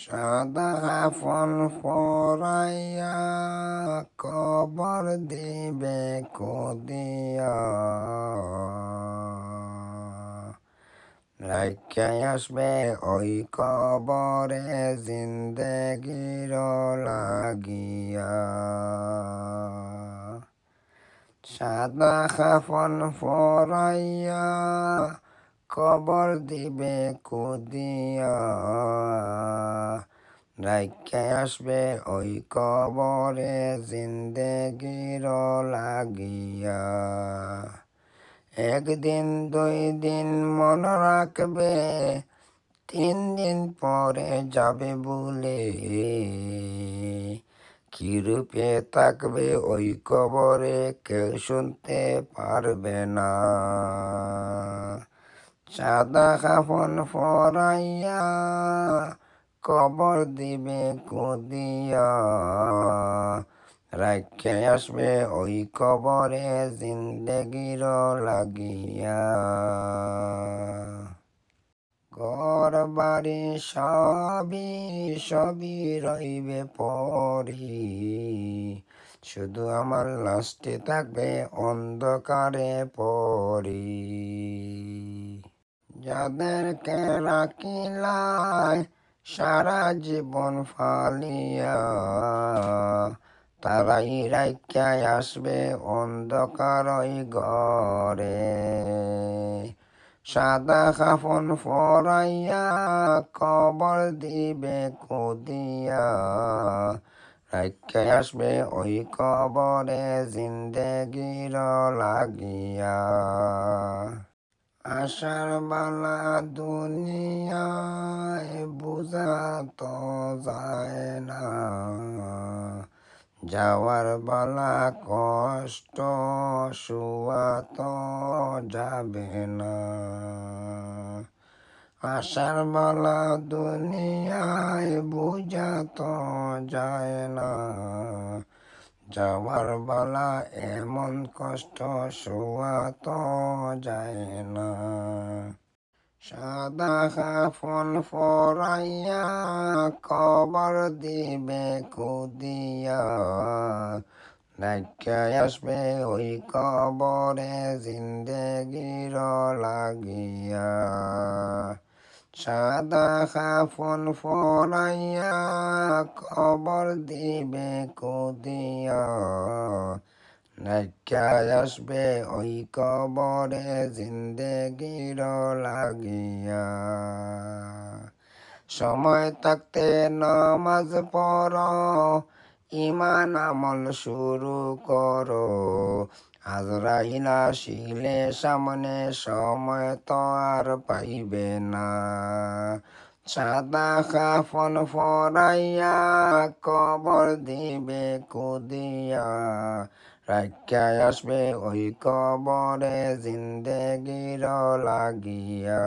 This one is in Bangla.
সাদা কাফন পরাইয়া কবর দিবে কদিয়া রাইখা আসবে ওই কবরে জিন্দেগির লাগিয়া। সাদা কাফন পরাইয়া কবর দিবে কুদিয়া রাইখা আসবে ওই কবরে জিন্দেগির লাগিয়া। একদিন দুই দিন মনে রাখবে, 3 দিন পরে যাবে বলে, কি রূপে থাকবে ওই কবরে কেউ শুনতে পারবে না। সাদা কাফন পরাইয়া কবর দিবে কুদিয়া রাইখা আসবে ওই কবরে জিন্দেগির লাগিয়া। ঘর বাড়ি সবই রইবে পরি, শুধু আমার লাশটি থাকবে অন্ধকারে পরি। যাদেরকে রাখিলাই সারা জীবন ফালিয়া, তারাই রাইখা আসবে অন্ধকার ওই ঘরে। সাদা কাফন পরাইয়া কবর দিবে কুদিয়া রাইখা আসবে ওই কবরে জিন্দেগির লাগিয়া। আশার বালা দুনিয়ায় বুঝা তো যায় না, যাওয়ার বালা কষ্ট শুয়া তো যাবে না। আশার বালা দুনিয়ায় বুঝা তো যায় না, যাওয়ার বালা এমন কষ্ট শুয়া তো যায় না। সাদা কাফন পরাইয়া কবর দিবে কুদিয়া রাইখা আসবে ওই কবরে জিন্দেগির লাগিয়া। সাদা কাফন পরাইয়া কবর দিবে কুদিয়া রাইখা আসবে ওই কবরে জিন্দেগির লাগিয়া। সময় থাকতে নামাজ পড়ো, ইমান আমল শুরু করো, আজরাইল আসিলে সামনে সময় তো আর পাইবে না। সাদা কাফন পরাইয়া কবর দিবে কুদিয়া রাইখা আসবে ওই কবরে জিন্দেগির লাগিয়া।